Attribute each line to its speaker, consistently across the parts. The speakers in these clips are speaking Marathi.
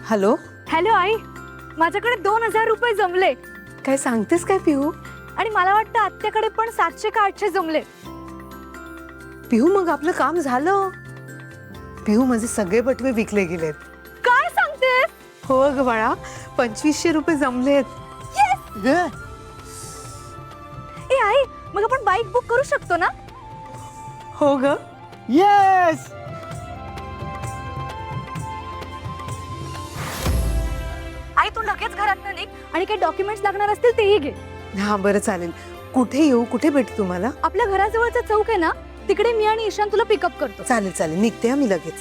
Speaker 1: हॅलो.
Speaker 2: हॅलो आई, माझ्याकडे 2000 रुपये जमले.
Speaker 1: काय सांगतेस काय पिहू?
Speaker 2: आणि मला वाटतं आत्याकडे पण 700 का 800 जमले.
Speaker 1: पिहू मग आपलं काम झालं. पिहू माझे सगळे बटवे विकले गेलेत.
Speaker 2: काय सांगतेस?
Speaker 1: हो ग बाळा, 2500 रुपये जमलेत. ग
Speaker 2: ए आई, मग आपण बाईक बुक करू शकतो ना?
Speaker 1: हो ग.
Speaker 3: येस.
Speaker 2: आई तू लगेच घरात निघ आणि काही डॉक्युमेंट्स लागणार असतील तेही घे.
Speaker 1: हा बरं चालेल. कुठे येऊ? कुठे भेटू तुम्हाला?
Speaker 2: आपल्या घराजवळचा चौक आहे ना, तिकडे मी आणि ईशान तुला पिकअप करतो.
Speaker 1: चालेल चालेल, निघते मी लगेच.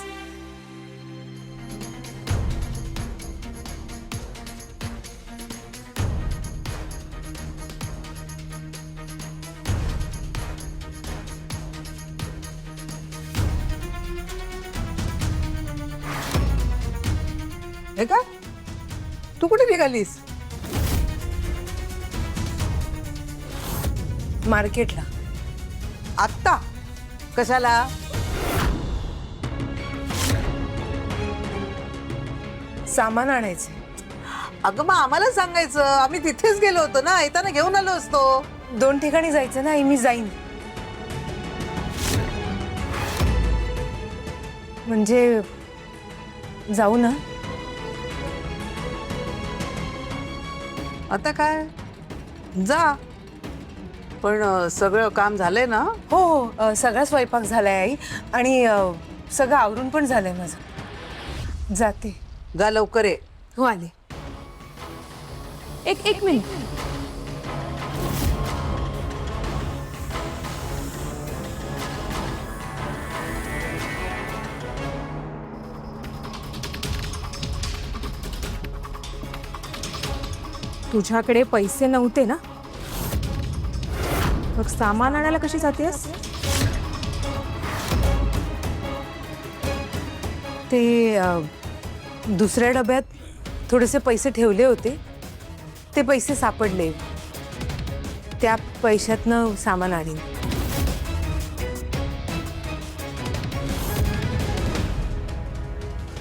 Speaker 3: हे काय? तू कुठे निघालीस?
Speaker 1: मार्केटला.
Speaker 3: आत्ता कशाला?
Speaker 1: सामान आणायचे.
Speaker 3: अगं मग आम्हाला सांगायचं, आम्ही तिथेच गेलो होतो ना, येताना घेऊन आलो असतो.
Speaker 1: 2 ठिकाणी जायचं ना. मी जाईन. म्हणजे जाऊ ना.
Speaker 3: आता काय, जा. पण सगळं काम झालंय ना?
Speaker 1: हो हो, सगळा स्वयंपाक झालाय आई. आणि सगळं आवरून पण झालंय माझं. जाते.
Speaker 3: जा लवकर ये.
Speaker 1: हो आले.
Speaker 2: एक मिनिट.
Speaker 1: तुझ्याकडे पैसे नव्हते ना? मग सामान आणायला कशी जातेस? ते दुसऱ्या डब्यात थोडेसे पैसे ठेवले होते. ते पैसे सापडले. त्या पैशातनं सामान आणीन.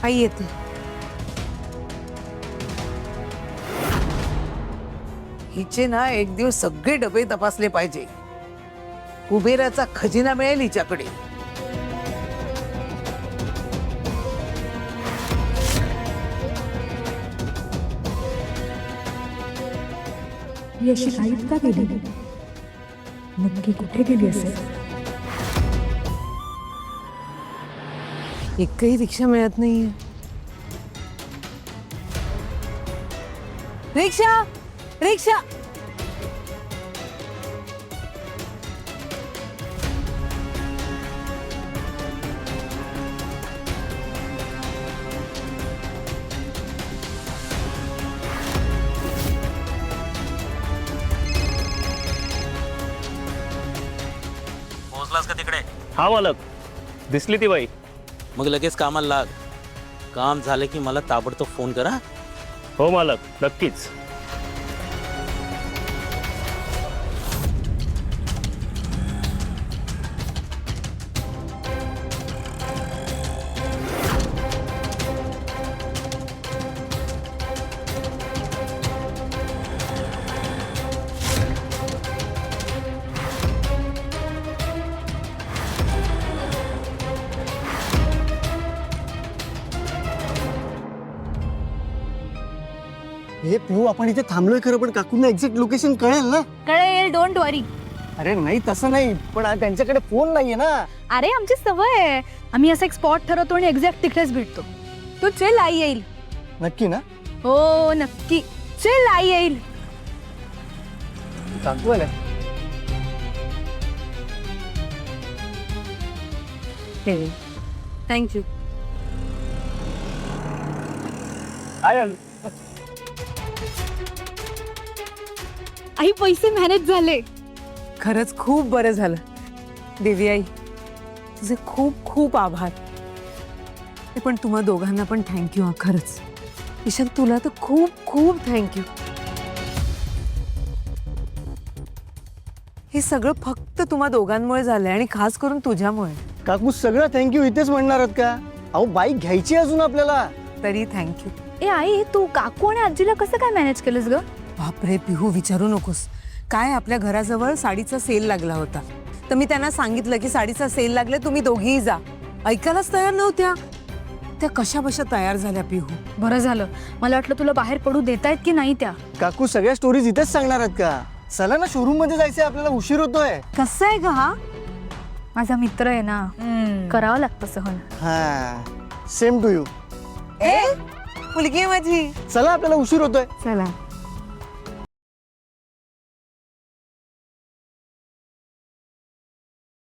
Speaker 1: आई येते.
Speaker 3: हिचे ना एक दिवस सगळे डबे तपासले पाहिजे. कुबेराचा खजिना मिळेल हिच्याकडे.
Speaker 4: ही अशी लाईट का गेली? नक्की कुठे गेली असेल?
Speaker 1: एकही रिक्षा मिळत नाहीये. रिक्षा रिक्षा.
Speaker 5: पोहोचलास का तिकडे?
Speaker 6: हा मालक, दिसली ती बाई.
Speaker 5: मग लगेच कामाला लाग. काम झालं की मला ताबडतोब फोन करा.
Speaker 6: हो मालक, नक्कीच.
Speaker 7: हे पिऊ, आपण इथे थांबलोय खरं, पण काकूंना एक्झॅक्ट लोकेशन कळेल ना?
Speaker 2: कळेल, डोंट वरी.
Speaker 7: अरे नाही, तसं नाही, पण त्यांच्याकडे फोन नाहीये ना.
Speaker 2: अरे आमची सवय आहे. आम्ही असा एक स्पॉट ठरवतो आणि एक्झॅक्ट तिकडेच भेटतो. तू चल, आई येईल.
Speaker 7: नक्की ना?
Speaker 2: हो नक्की. चल, आई येईल.
Speaker 7: काकू आल्या.
Speaker 1: थँक्यू.
Speaker 2: आई पैसे मॅनेज झाले.
Speaker 1: खरंच खूप बरं झालं. देवी आई, तुझे खूप खूप आभार. पण तुम्हा दोघांना पण थँक्यू. खरंच ईशान, तुला तर खूप खूप थँक्यू. हे सगळं फक्त तुम्हा दोघांमुळे झालंय आणि खास करून तुझ्यामुळे.
Speaker 7: काकू सगळं थँक्यू इथेच म्हणणार आहात का? अहो बाईक घ्यायची अजून आपल्याला.
Speaker 1: तरी थँक्यू.
Speaker 2: ए आई, तू काकू आणि आजीला कसं काय मॅनेज केलंस ग?
Speaker 1: बापरे पिहू, विचारू नकोस. काय आपल्या घराजवळ साडीचा सेल लागला होता, तर मी त्यांना सांगितलं की साडीचा सेल लागले, तुम्ही दोघीही जा. ऐकायलाच तयार नव्हत्या. त्या कशा बशा तयार झाल्या पिहू.
Speaker 2: बरं झालं, मला वाटलं तुला बाहेर पडू देतायत की नाही त्या.
Speaker 7: काकू सगळ्या स्टोरीज इथेच सांगणार आहेत का? चला ना, शोरूम मध्ये जायचंय आपल्याला, उशीर होतोय.
Speaker 1: कसं आहे ग हा?
Speaker 2: माझा मित्र आहे ना, करावं लागतं सहन.
Speaker 7: हा, सेम टू यू.
Speaker 1: ए मुलगी आहे माझी.
Speaker 7: चला, आपल्याला उशीर होतोय.
Speaker 1: चला.